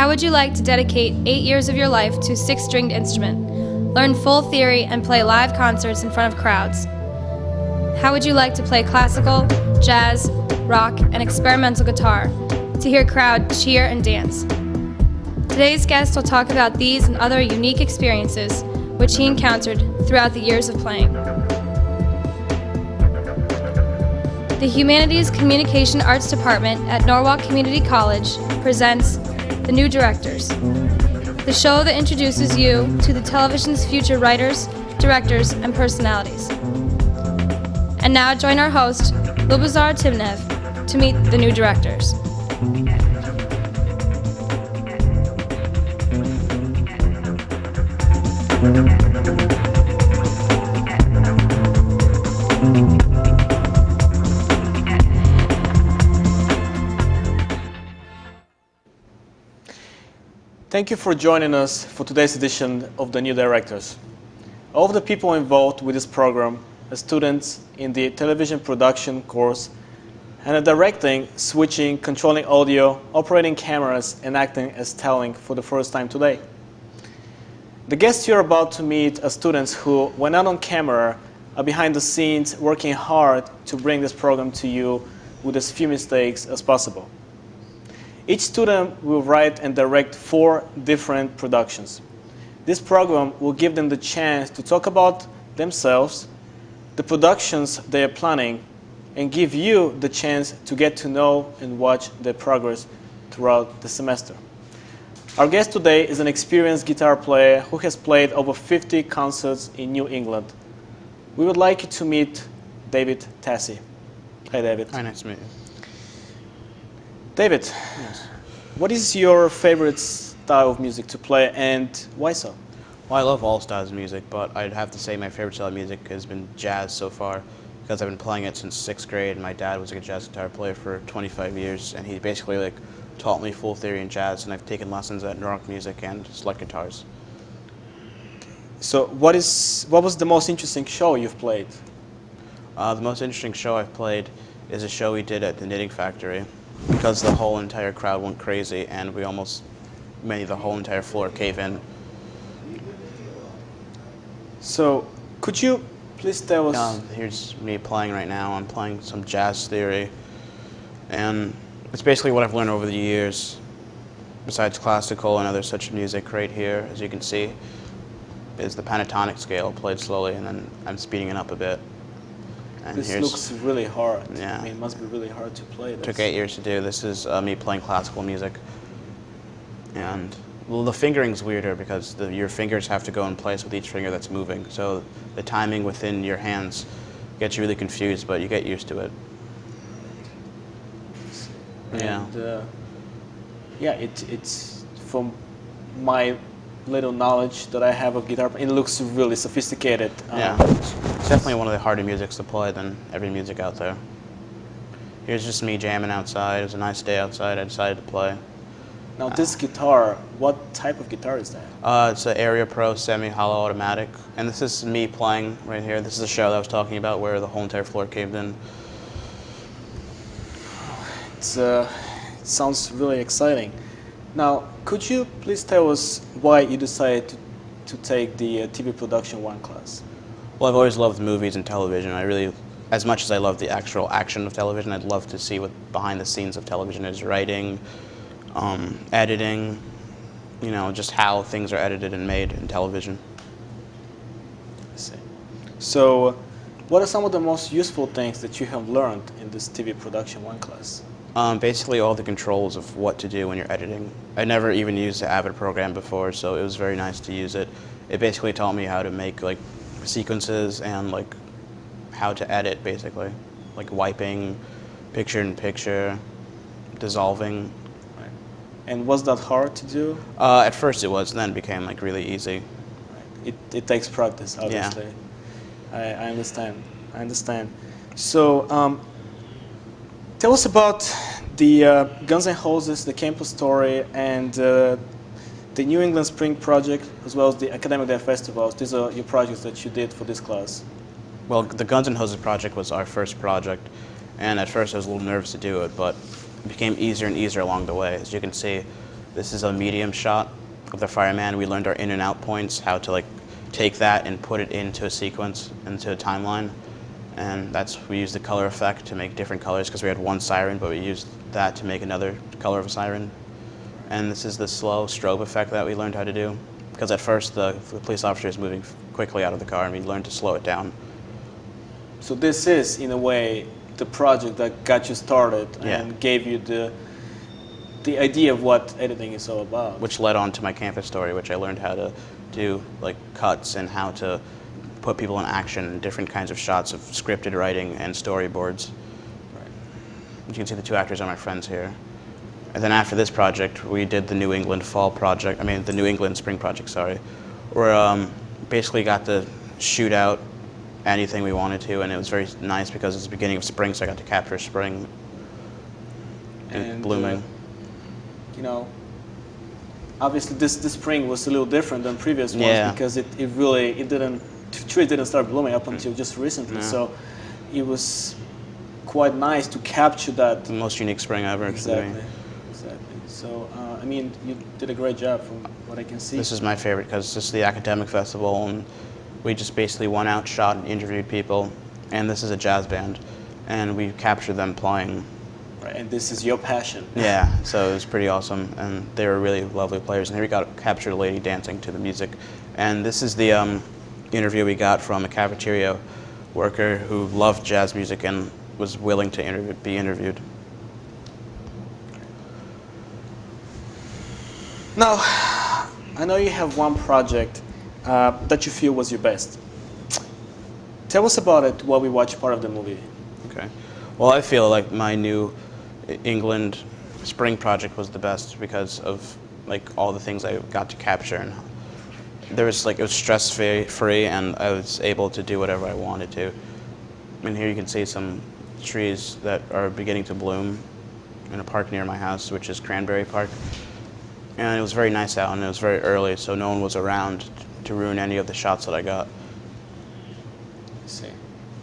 How would you like to dedicate 8 years of your life to a six-stringed instrument, learn full theory, and play live concerts in front of crowds? How would you like to play classical, jazz, rock, and experimental guitar, to hear a crowd cheer and dance? Today's guest will talk about these and other unique experiences which he encountered throughout the years of playing. The Humanities Communication Arts Department at Norwalk Community College presents The New Directors, the show that introduces you to the television's future writers, directors, and personalities. And now join our host, Lubazar Timnev, to meet the new directors. Thank you for joining us for today's edition of The New Directors. All of the people involved with this program are students in the television production course and are directing, switching, controlling audio, operating cameras, and acting as talent for the first time today. The guests you're about to meet are students who, when not on camera, are behind the scenes working hard to bring this program to you with as few mistakes as possible. Each student will write and direct 4 different productions. This program will give them the chance to talk about themselves, the productions they are planning, and give you the chance to get to know and watch their progress throughout the semester. Our guest today is an experienced guitar player who has played over 50 concerts in New England. We would like you to meet David Tassy. Hi, David. Hi, nice to meet you. David, Yes. what is your favorite style of music to play and why so? Well, I love all styles of music, but I'd have to say my favorite style of music has been jazz so far because I've been playing it since 6th grade. My dad was a jazz guitar player for 25 years, and he basically taught me full theory in jazz, and I've taken lessons at Norwalk Music and sled guitars. So what was the most interesting show you've played? The most interesting show I've played is a show we did at the Knitting Factory because the whole entire crowd went crazy, and we almost made the whole entire floor cave in. So could you please tell us? Here's me playing right now. I'm playing some jazz theory, and it's basically what I've learned over the years, besides classical and other such music. Right here, as you can see, is the pentatonic scale played slowly, and then I'm speeding it up a bit. And This looks really hard. Yeah. I mean, it must be really hard to play this. Took 8 years to do. This is me playing classical music. And well, the fingering's weirder because your fingers have to go in place with each finger that's moving. So the timing within your hands gets you really confused, but you get used to it. Yeah. And, it's from my little knowledge that I have of guitar, it looks really sophisticated. Yeah, it's definitely one of the harder musics to play than every music out there. Here's just me jamming outside. It was a nice day outside. I decided to play. Now this guitar, what type of guitar is that? It's an Area Pro semi-hollow automatic, and this is me playing right here. This is the show that I was talking about where the whole entire floor caved in. It sounds really exciting. Now, could you please tell us why you decided to take the TV Production 1 class? Well, I've always loved movies and television. As much as I love the actual action of television, I'd love to see what behind the scenes of television is: writing, editing, just how things are edited and made in television. I see. So, what are some of the most useful things that you have learned in this TV Production 1 class? Basically all the controls of what to do when you're editing. I never even used the Avid program before, so it was very nice to use it. It basically taught me how to make sequences and how to edit, basically, wiping, picture-in-picture, dissolving. Right. And was that hard to do? At first it was, and then it became really easy. Right. It takes practice, obviously. Yeah. I understand. So. Tell us about the Guns N' Roses, the Campus Story, and the New England Spring Project, as well as the Academic Day Festivals. These are your projects that you did for this class. Well, the Guns N' Roses project was our first project, and at first I was a little nervous to do it, but it became easier and easier along the way. As you can see, This is a medium shot of the fireman. We learned our in and out points, how to like take that and put it into a sequence, into a timeline. And we used the color effect to make different colors because we had one siren, but we used that to make another color of a siren. And this is the slow strobe effect that we learned how to do. Because at first the police officer is moving quickly out of the car, and we learned to slow it down. So this is, in a way, the project that got you started and gave you the idea of what editing is all about. Which led on to my campus story, which I learned how to do like cuts and how to put people in action and different kinds of shots of scripted writing and storyboards. Right. You can see the two actors are my friends here. And then after this project, we did the New England the New England Spring Project, sorry, where basically got to shoot out anything we wanted to, and it was very nice because it's the beginning of spring, so I got to capture spring and blooming. You know, obviously this spring was a little different than previous ones because it didn't start blooming up until just recently. So it was quite nice to capture that. The most unique spring ever. Exactly. So I mean, you did a great job from what I can see. This is my favorite because this is the academic festival, and we just basically went out, shot, and interviewed people. And this is a jazz band, and we captured them playing. Right, and this is your passion. Yeah, so it was pretty awesome, and they were really lovely players. And here we captured a lady dancing to the music. And this is the interview we got from a cafeteria worker who loved jazz music and was willing to be interviewed. Now, I know you have one project that you feel was your best. Tell us about it while we watch part of the movie. Okay. Well, I feel like my New England Spring project was the best because of like all the things I got to capture, and it was stress free, and I was able to do whatever I wanted to. And here you can see some trees that are beginning to bloom in a park near my house, which is Cranberry Park. And it was very nice out, and it was very early, so no one was around to ruin any of the shots that I got. I see.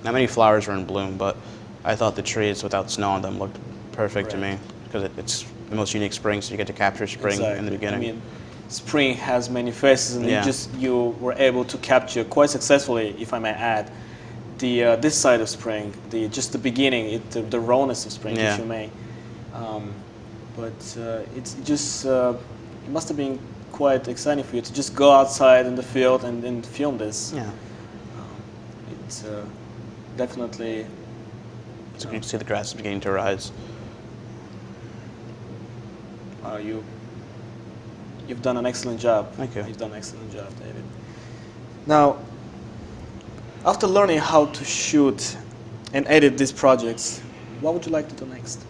Not many flowers were in bloom, but I thought the trees without snow on them looked perfect to me because it's the most unique spring, so you get to capture spring in the beginning. I mean, spring has many faces, and you were able to capture quite successfully, if I may add, this side of spring, just the beginning, the rawness of spring, if you may. But it's just. It must have been quite exciting for you to just go outside in the field and film this. Yeah. It's definitely. So you can see the grass is beginning to rise. You've done an excellent job. Thank you. You've done an excellent job, David. Now, after learning how to shoot and edit these projects, what would you like to do next?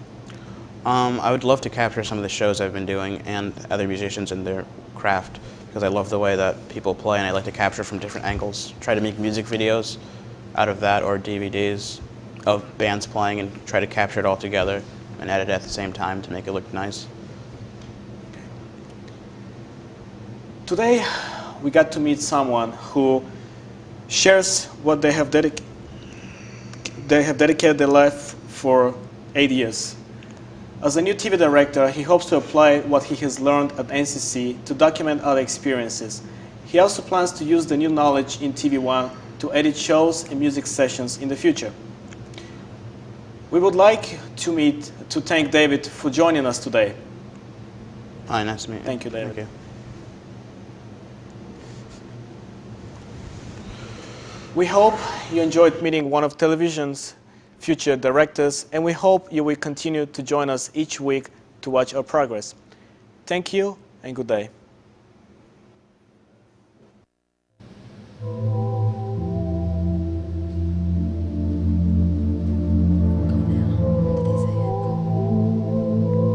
I would love to capture some of the shows I've been doing and other musicians in their craft because I love the way that people play, and I like to capture from different angles. Try to make music videos out of that or DVDs of bands playing and try to capture it all together and edit it at the same time to make it look nice. Today, we got to meet someone who shares what they have dedicated their life for 8 years. As a new TV director, he hopes to apply what he has learned at NCC to document other experiences. He also plans to use the new knowledge in TV1 to edit shows and music sessions in the future. We would like to thank David for joining us today. Hi, nice to meet you. Thank you, David. Thank you. We hope you enjoyed meeting one of television's future directors, and we hope you will continue to join us each week to watch our progress. Thank you and good day.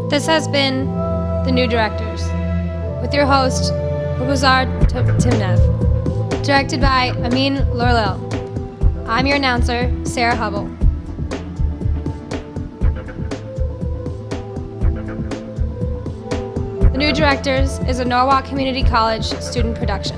This has been The New Directors, with your host, Buguzar Timnev, directed by Amin Lorlil. I'm your announcer, Sarah Hubble. The New Directors is a Norwalk Community College student production.